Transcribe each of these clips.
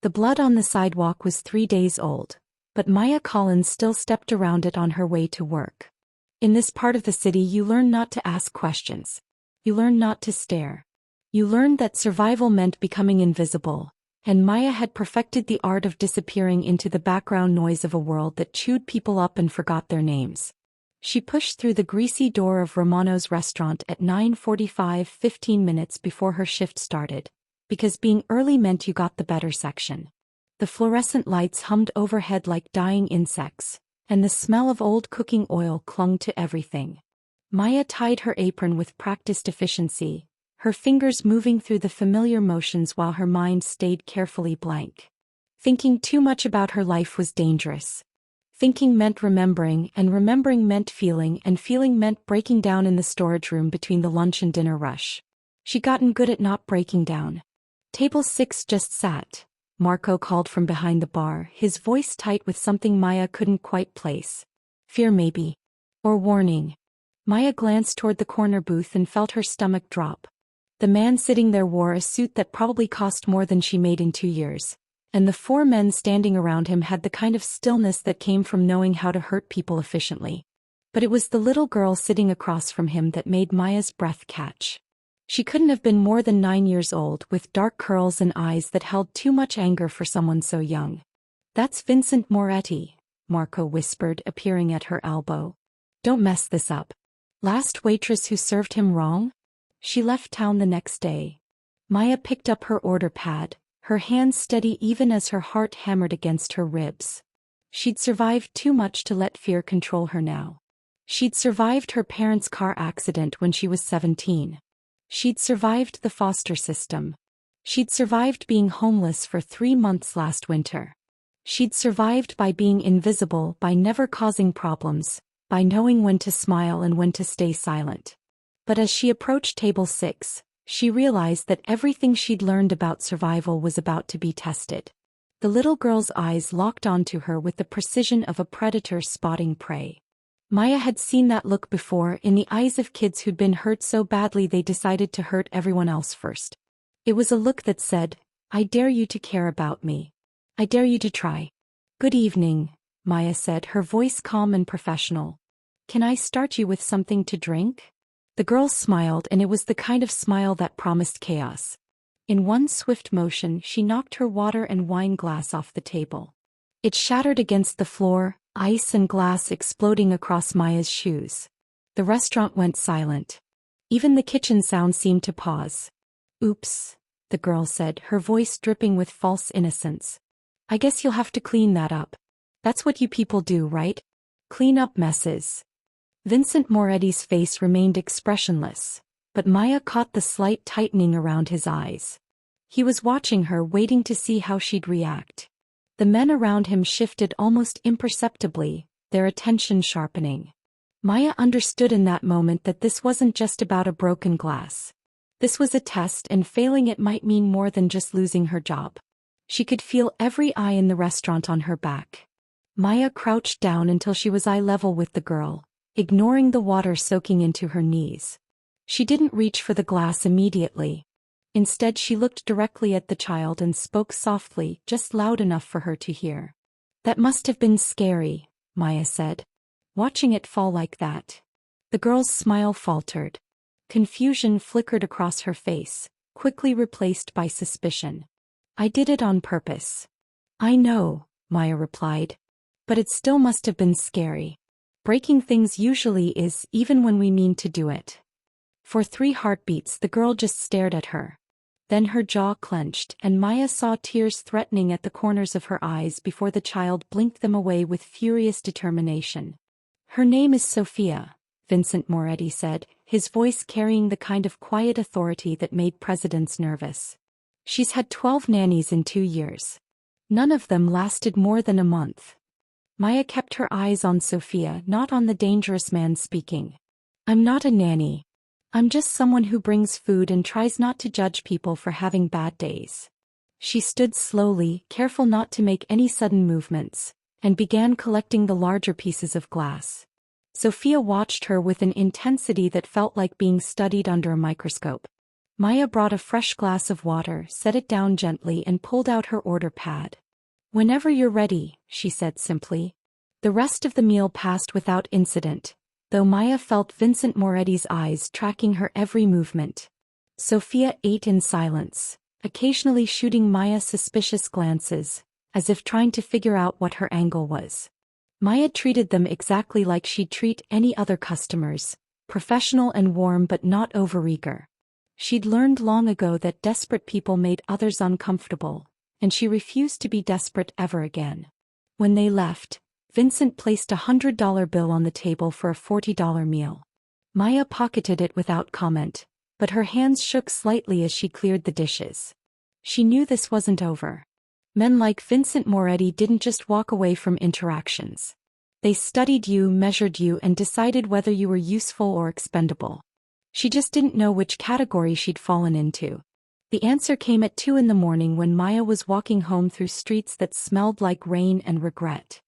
The blood on the sidewalk was 3 days old, but Maya Collins still stepped around it on her way to work. In this part of the city you learn not to ask questions. You learn not to stare. You learned that survival meant becoming invisible, and Maya had perfected the art of disappearing into the background noise of a world that chewed people up and forgot their names. She pushed through the greasy door of Romano's restaurant at 9:45, 15 minutes before her shift started, because being early meant you got the better section. The fluorescent lights hummed overhead like dying insects, and the smell of old cooking oil clung to everything. Maya tied her apron with practiced efficiency, her fingers moving through the familiar motions while her mind stayed carefully blank. Thinking too much about her life was dangerous. Thinking meant remembering, and remembering meant feeling, and feeling meant breaking down in the storage room between the lunch and dinner rush. She'd gotten good at not breaking down. Table 6 just sat, Marco called from behind the bar, his voice tight with something Maya couldn't quite place. Fear maybe. Or warning. Maya glanced toward the corner booth and felt her stomach drop. The man sitting there wore a suit that probably cost more than she made in 2 years, and the 4 men standing around him had the kind of stillness that came from knowing how to hurt people efficiently. But it was the little girl sitting across from him that made Maya's breath catch. She couldn't have been more than 9 years old, with dark curls and eyes that held too much anger for someone so young. "That's Vincent Moretti," Marco whispered, appearing at her elbow. "Don't mess this up. Last waitress who served him wrong?" She left town the next day. Maya picked up her order pad, her hands steady even as her heart hammered against her ribs. She'd survived too much to let fear control her now. She'd survived her parents' car accident when she was 17. She'd survived the foster system. She'd survived being homeless for 3 months last winter. She'd survived by being invisible, by never causing problems, by knowing when to smile and when to stay silent. But as she approached table 6, she realized that everything she'd learned about survival was about to be tested. The little girl's eyes locked onto her with the precision of a predator spotting prey. Maya had seen that look before in the eyes of kids who'd been hurt so badly they decided to hurt everyone else first. It was a look that said, "I dare you to care about me. I dare you to try." "Good evening," Maya said, her voice calm and professional. "Can I start you with something to drink?" The girl smiled, and it was the kind of smile that promised chaos. In one swift motion she knocked her water and wine glass off the table. It shattered against the floor, ice and glass exploding across Maya's shoes. The restaurant went silent. Even the kitchen sound seemed to pause. "Oops," the girl said, her voice dripping with false innocence. "I guess you'll have to clean that up. That's what you people do, right? Clean up messes." Vincent Moretti's face remained expressionless, but Maya caught the slight tightening around his eyes. He was watching her, waiting to see how she'd react. The men around him shifted almost imperceptibly, their attention sharpening. Maya understood in that moment that this wasn't just about a broken glass. This was a test, and failing it might mean more than just losing her job. She could feel every eye in the restaurant on her back. Maya crouched down until she was eye level with the girl, ignoring the water soaking into her knees. She didn't reach for the glass immediately. Instead she looked directly at the child and spoke softly, just loud enough for her to hear. "That must have been scary," Maya said. "Watching it fall like that." The girl's smile faltered. Confusion flickered across her face, quickly replaced by suspicion. "I did it on purpose." "I know," Maya replied. "But it still must have been scary. Breaking things usually is, even when we mean to do it." For 3 heartbeats the girl just stared at her. Then her jaw clenched, and Maya saw tears threatening at the corners of her eyes before the child blinked them away with furious determination. "Her name is Sophia," Vincent Moretti said, his voice carrying the kind of quiet authority that made presidents nervous. "She's had 12 nannies in 2 years. None of them lasted more than a month." Maya kept her eyes on Sophia, not on the dangerous man speaking. "I'm not a nanny. I'm just someone who brings food and tries not to judge people for having bad days." She stood slowly, careful not to make any sudden movements, and began collecting the larger pieces of glass. Sophia watched her with an intensity that felt like being studied under a microscope. Maya brought a fresh glass of water, set it down gently and pulled out her order pad. "Whenever you're ready," she said simply. The rest of the meal passed without incident, though Maya felt Vincent Moretti's eyes tracking her every movement. Sophia ate in silence, occasionally shooting Maya suspicious glances, as if trying to figure out what her angle was. Maya treated them exactly like she'd treat any other customers, professional and warm but not overeager. She'd learned long ago that desperate people made others uncomfortable, and she refused to be desperate ever again. When they left, Vincent placed $100 bill on the table for a $40 meal. Maya pocketed it without comment, but her hands shook slightly as she cleared the dishes. She knew this wasn't over. Men like Vincent Moretti didn't just walk away from interactions. They studied you, measured you, and decided whether you were useful or expendable. She just didn't know which category she'd fallen into. The answer came at 2 in the morning when Maya was walking home through streets that smelled like rain and regret.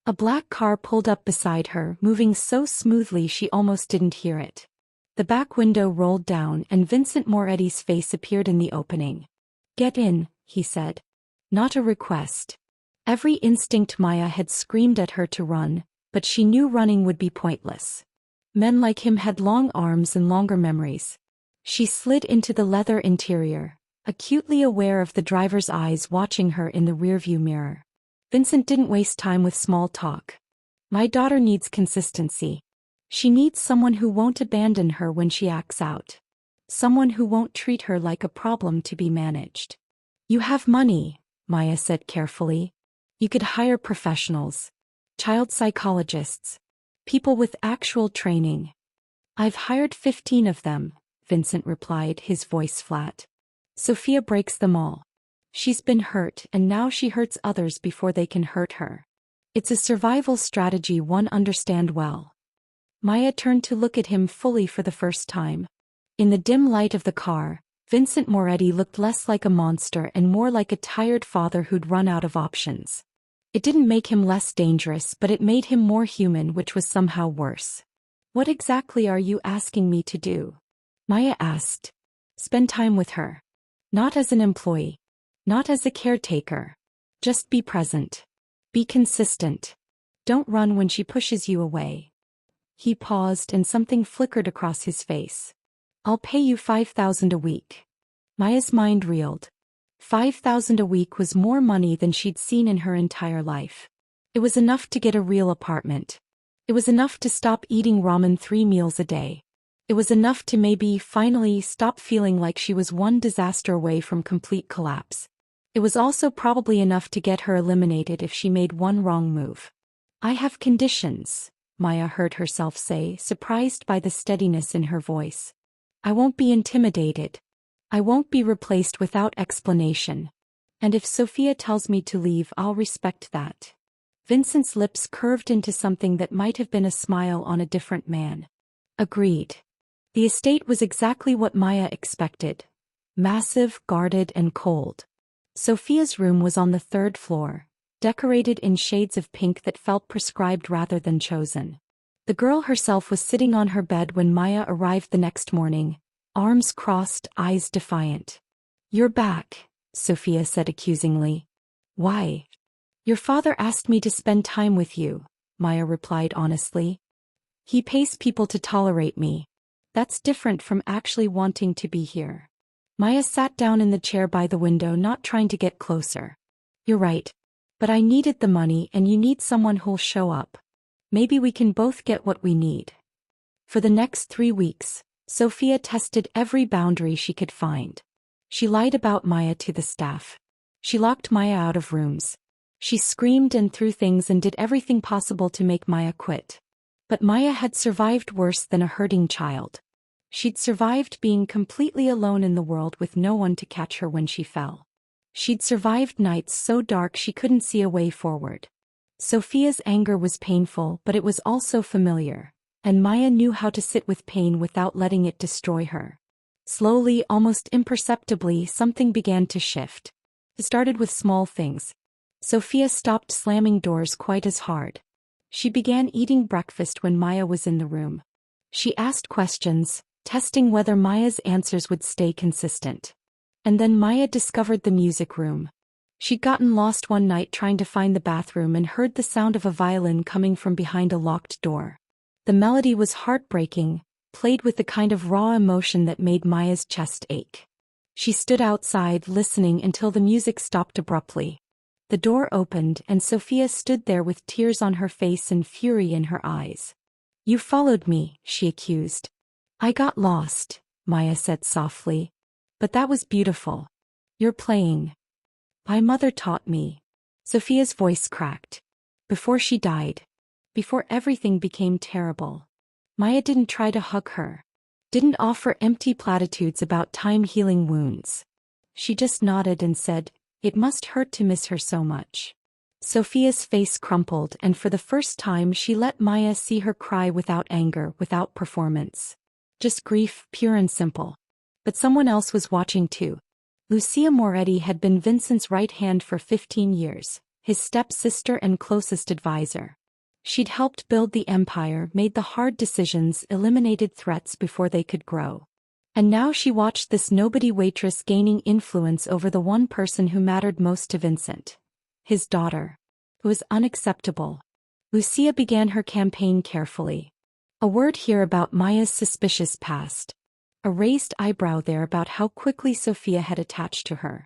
A black car pulled up beside her, moving so smoothly she almost didn't hear it. The back window rolled down and Vincent Moretti's face appeared in the opening. "Get in," he said. Not a request. Every instinct Maya had screamed at her to run, but she knew running would be pointless. Men like him had long arms and longer memories. She slid into the leather interior, acutely aware of the driver's eyes watching her in the rearview mirror. Vincent didn't waste time with small talk. "My daughter needs consistency. She needs someone who won't abandon her when she acts out. Someone who won't treat her like a problem to be managed." "You have money," Maya said carefully. "You could hire professionals. Child psychologists. People with actual training." "I've hired 15 of them," Vincent replied, his voice flat. "Sophia breaks them all. She's been hurt and now she hurts others before they can hurt her. It's a survival strategy one understands well." Maya turned to look at him fully for the first time. In the dim light of the car, Vincent Moretti looked less like a monster and more like a tired father who'd run out of options. It didn't make him less dangerous, but it made him more human, which was somehow worse. "What exactly are you asking me to do?" Maya asked. "Spend time with her. Not as an employee. Not as a caretaker. Just be present. Be consistent. Don't run when she pushes you away." He paused and something flickered across his face. "I'll pay you $5,000 a week." Maya's mind reeled. $5,000 a week was more money than she'd seen in her entire life. It was enough to get a real apartment. It was enough to stop eating ramen 3 meals a day. It was enough to maybe finally stop feeling like she was one disaster away from complete collapse. It was also probably enough to get her eliminated if she made one wrong move. "I have conditions," Maya heard herself say, surprised by the steadiness in her voice. "I won't be intimidated. I won't be replaced without explanation. And if Sophia tells me to leave, I'll respect that." Vincent's lips curved into something that might have been a smile on a different man. "Agreed." The estate was exactly what Maya expected. Massive, guarded, and cold. Sophia's room was on the 3rd floor, decorated in shades of pink that felt prescribed rather than chosen. The girl herself was sitting on her bed when Maya arrived the next morning, arms crossed, eyes defiant. "You're back," Sophia said accusingly. "Why?" "Your father asked me to spend time with you," Maya replied honestly. "He pays people to tolerate me. That's different from actually wanting to be here." Maya sat down in the chair by the window, not trying to get closer. "You're right. But I needed the money and you need someone who'll show up. Maybe we can both get what we need." For the next 3 weeks, Sophia tested every boundary she could find. She lied about Maya to the staff. She locked Maya out of rooms. She screamed and threw things and did everything possible to make Maya quit. But Maya had survived worse than a hurting child. She'd survived being completely alone in the world with no one to catch her when she fell. She'd survived nights so dark she couldn't see a way forward. Sophia's anger was painful, but it was also familiar, and Maya knew how to sit with pain without letting it destroy her. Slowly, almost imperceptibly, something began to shift. It started with small things. Sophia stopped slamming doors quite as hard. She began eating breakfast when Maya was in the room. She asked questions, testing whether Maya's answers would stay consistent. And then Maya discovered the music room. She'd gotten lost one night trying to find the bathroom and heard the sound of a violin coming from behind a locked door. The melody was heartbreaking, played with the kind of raw emotion that made Maya's chest ache. She stood outside listening until the music stopped abruptly. The door opened and Sophia stood there with tears on her face and fury in her eyes. "You followed me," she accused. "I got lost," Maya said softly. "But that was beautiful. You're playing. My mother taught me." Sophia's voice cracked. Before she died. Before everything became terrible. Maya didn't try to hug her. Didn't offer empty platitudes about time healing wounds. She just nodded and said, "It must hurt to miss her so much." Sophia's face crumpled and for the first time she let Maya see her cry without anger, without performance. Just grief, pure and simple. But someone else was watching too. Lucia Moretti had been Vincent's right hand for 15 years, his stepsister and closest advisor. She'd helped build the empire, made the hard decisions, eliminated threats before they could grow. And now she watched this nobody waitress gaining influence over the one person who mattered most to Vincent. His daughter. It was unacceptable. Lucia began her campaign carefully. A word here about Maya's suspicious past. A raised eyebrow there about how quickly Sophia had attached to her.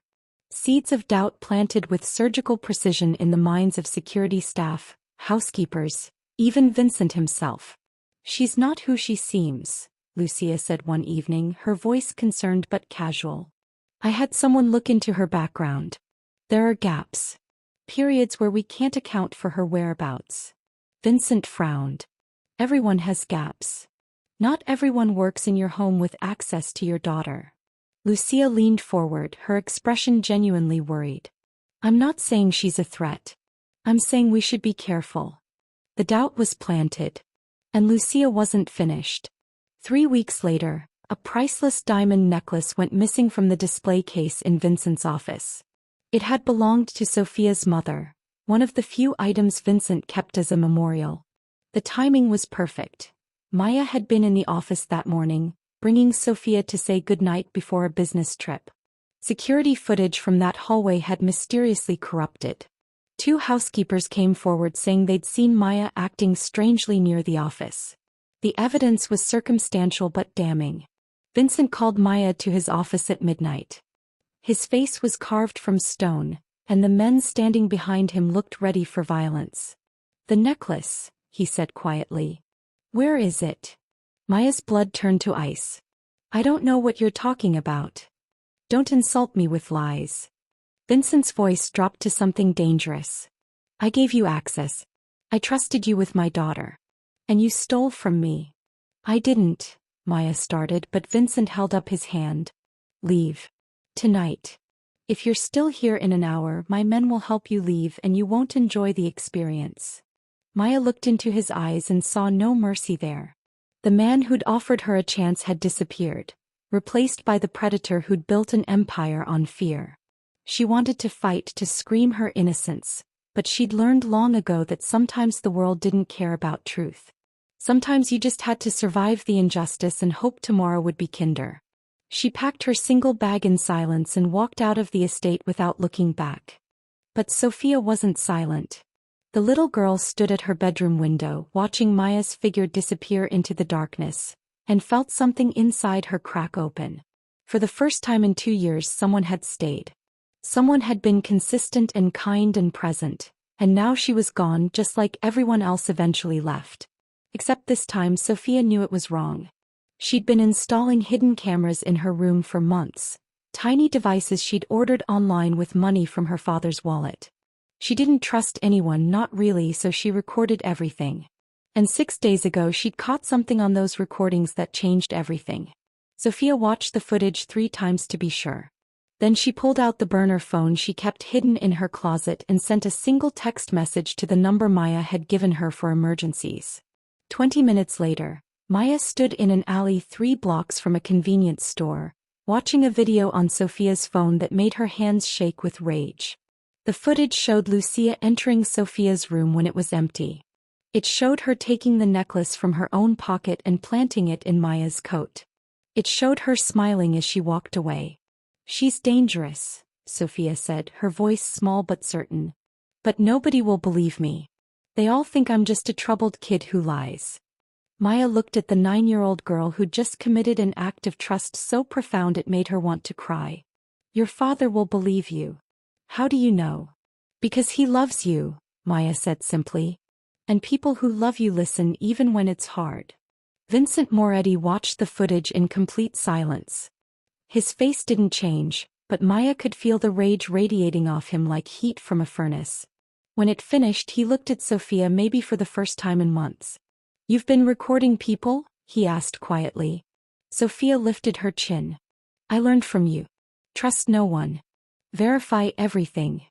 Seeds of doubt planted with surgical precision in the minds of security staff, housekeepers, even Vincent himself. "She's not who she seems," Lucia said one evening, her voice concerned but casual. "I had someone look into her background. There are gaps. Periods where we can't account for her whereabouts." Vincent frowned. "Everyone has gaps. Not everyone works in your home with access to your daughter." Lucia leaned forward, her expression genuinely worried. "I'm not saying she's a threat. I'm saying we should be careful." The doubt was planted. And Lucia wasn't finished. 3 weeks later, a priceless diamond necklace went missing from the display case in Vincent's office. It had belonged to Sophia's mother, one of the few items Vincent kept as a memorial. The timing was perfect. Maya had been in the office that morning, bringing Sophia to say goodnight before a business trip. Security footage from that hallway had mysteriously corrupted. 2 housekeepers came forward saying they'd seen Maya acting strangely near the office. The evidence was circumstantial but damning. Vincent called Maya to his office at midnight. His face was carved from stone, and the men standing behind him looked ready for violence. "The necklace," he said quietly. "Where is it?" Maya's blood turned to ice. "I don't know what you're talking about. Don't insult me with lies." Vincent's voice dropped to something dangerous. "I gave you access. I trusted you with my daughter. And you stole from me." "I didn't," Maya started, but Vincent held up his hand. "Leave. Tonight. If you're still here in an hour, my men will help you leave and you won't enjoy the experience." Maya looked into his eyes and saw no mercy there. The man who'd offered her a chance had disappeared, replaced by the predator who'd built an empire on fear. She wanted to fight, to scream her innocence, but she'd learned long ago that sometimes the world didn't care about truth. Sometimes you just had to survive the injustice and hope tomorrow would be kinder. She packed her single bag in silence and walked out of the estate without looking back. But Sophia wasn't silent. The little girl stood at her bedroom window, watching Maya's figure disappear into the darkness, and felt something inside her crack open. For the first time in 2 years, someone had stayed. Someone had been consistent and kind and present, and now she was gone just like everyone else eventually left. Except this time Sophia knew it was wrong. She'd been installing hidden cameras in her room for months, tiny devices she'd ordered online with money from her father's wallet. She didn't trust anyone, not really, so she recorded everything. And 6 days ago she'd caught something on those recordings that changed everything. Sophia watched the footage 3 times to be sure. Then she pulled out the burner phone she kept hidden in her closet and sent a single text message to the number Maya had given her for emergencies. 20 minutes later, Maya stood in an alley 3 blocks from a convenience store, watching a video on Sophia's phone that made her hands shake with rage. The footage showed Lucia entering Sophia's room when it was empty. It showed her taking the necklace from her own pocket and planting it in Maya's coat. It showed her smiling as she walked away. "She's dangerous," Sophia said, her voice small but certain. "But nobody will believe me. They all think I'm just a troubled kid who lies." Maya looked at the 9-year-old girl who'd just committed an act of trust so profound it made her want to cry. "Your father will believe you." "How do you know?" "Because he loves you," Maya said simply. "And people who love you listen even when it's hard." Vincent Moretti watched the footage in complete silence. His face didn't change, but Maya could feel the rage radiating off him like heat from a furnace. When it finished, he looked at Sophia maybe for the first time in months. "You've been recording people?" he asked quietly. Sophia lifted her chin. "I learned from you. Trust no one. Verify everything."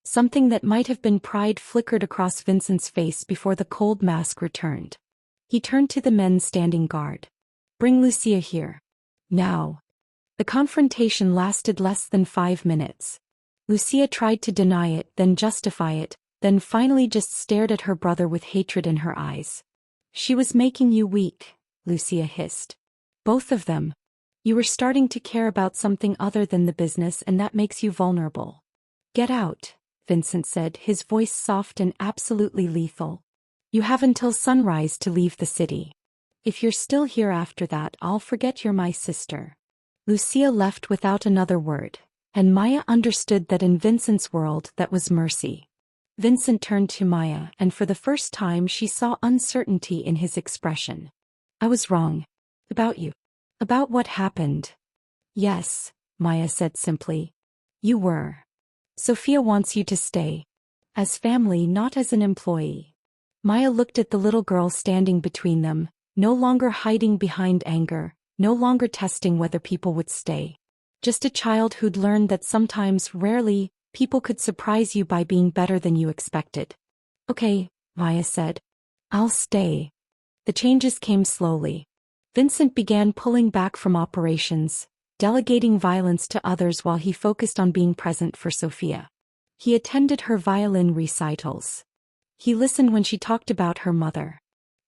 Something that might have been pride flickered across Vincent's face before the cold mask returned. He turned to the men standing guard. "Bring Lucia here. Now." The confrontation lasted less than 5 minutes. Lucia tried to deny it, then justify it, then finally just stared at her brother with hatred in her eyes. "She was making you weak," Lucia hissed. "Both of them. You were starting to care about something other than the business, and that makes you vulnerable." "Get out," Vincent said, his voice soft and absolutely lethal. "You have until sunrise to leave the city. If you're still here after that, I'll forget you're my sister." Lucia left without another word, and Maya understood that in Vincent's world that was mercy. Vincent turned to Maya, and for the first time she saw uncertainty in his expression. "I was wrong. About you. About what happened." "Yes," Maya said simply. "You were. Sophia wants you to stay. As family, not as an employee." Maya looked at the little girl standing between them, no longer hiding behind anger, no longer testing whether people would stay. Just a child who'd learned that sometimes, rarely, people could surprise you by being better than you expected. "Okay," Maya said. "I'll stay." The changes came slowly. Vincent began pulling back from operations, delegating violence to others while he focused on being present for Sophia. He attended her violin recitals. He listened when she talked about her mother.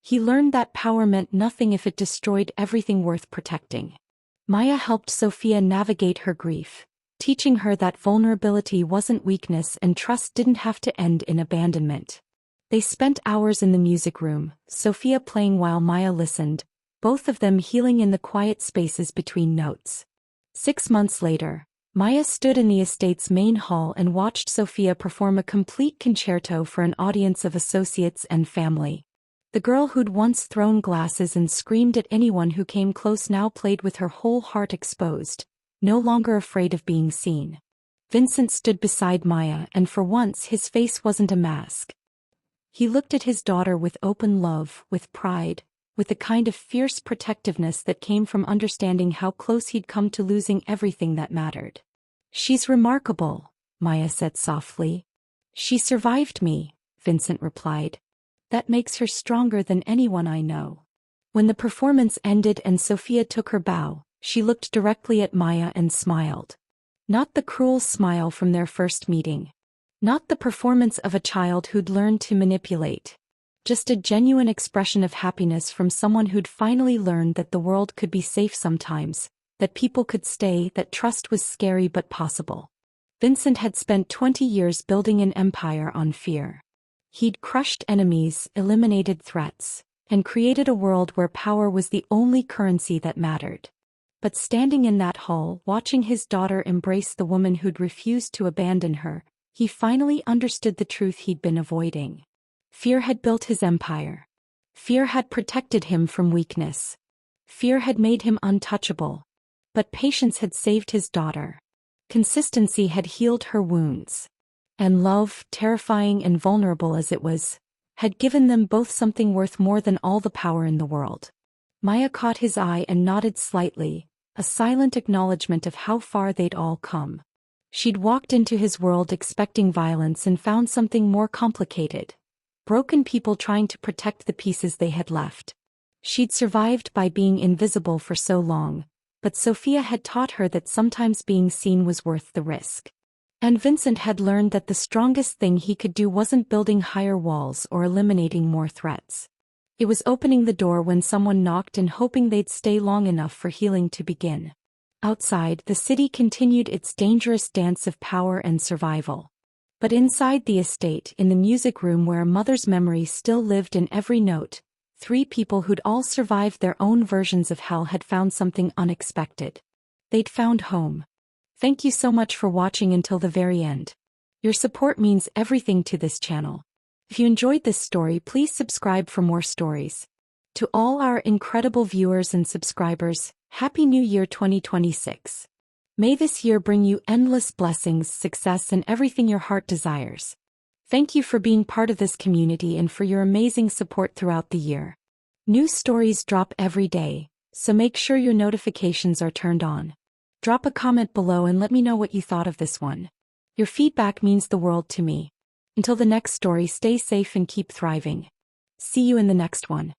He learned that power meant nothing if it destroyed everything worth protecting. Maya helped Sophia navigate her grief, teaching her that vulnerability wasn't weakness and trust didn't have to end in abandonment. They spent hours in the music room, Sophia playing while Maya listened, both of them healing in the quiet spaces between notes. 6 months later, Maya stood in the estate's main hall and watched Sophia perform a complete concerto for an audience of associates and family. The girl who'd once thrown glasses and screamed at anyone who came close now played with her whole heart exposed, no longer afraid of being seen. Vincent stood beside Maya, and for once his face wasn't a mask. He looked at his daughter with open love, with pride, with a kind of fierce protectiveness that came from understanding how close he'd come to losing everything that mattered. "She's remarkable," Maya said softly. "She survived me," Vincent replied. "That makes her stronger than anyone I know." When the performance ended and Sophia took her bow, she looked directly at Maya and smiled. Not the cruel smile from their first meeting. Not the performance of a child who'd learned to manipulate. Just a genuine expression of happiness from someone who'd finally learned that the world could be safe sometimes, that people could stay, that trust was scary but possible. Vincent had spent 20 years building an empire on fear. He'd crushed enemies, eliminated threats, and created a world where power was the only currency that mattered. But standing in that hall, watching his daughter embrace the woman who'd refused to abandon her, he finally understood the truth he'd been avoiding. Fear had built his empire. Fear had protected him from weakness. Fear had made him untouchable. But patience had saved his daughter. Consistency had healed her wounds. And love, terrifying and vulnerable as it was, had given them both something worth more than all the power in the world. Maya caught his eye and nodded slightly, a silent acknowledgement of how far they'd all come. She'd walked into his world expecting violence and found something more complicated. Broken people trying to protect the pieces they had left. She'd survived by being invisible for so long, but Sophia had taught her that sometimes being seen was worth the risk. And Vincent had learned that the strongest thing he could do wasn't building higher walls or eliminating more threats. It was opening the door when someone knocked and hoping they'd stay long enough for healing to begin. Outside, the city continued its dangerous dance of power and survival. But inside the estate, in the music room where a mother's memory still lived in every note, 3 people who'd all survived their own versions of hell had found something unexpected. They'd found home. Thank you so much for watching until the very end. Your support means everything to this channel. If you enjoyed this story, please subscribe for more stories. To all our incredible viewers and subscribers, Happy New Year 2026. May this year bring you endless blessings, success, and everything your heart desires. Thank you for being part of this community and for your amazing support throughout the year. New stories drop every day, so make sure your notifications are turned on. Drop a comment below and let me know what you thought of this one. Your feedback means the world to me. Until the next story, stay safe and keep thriving. See you in the next one.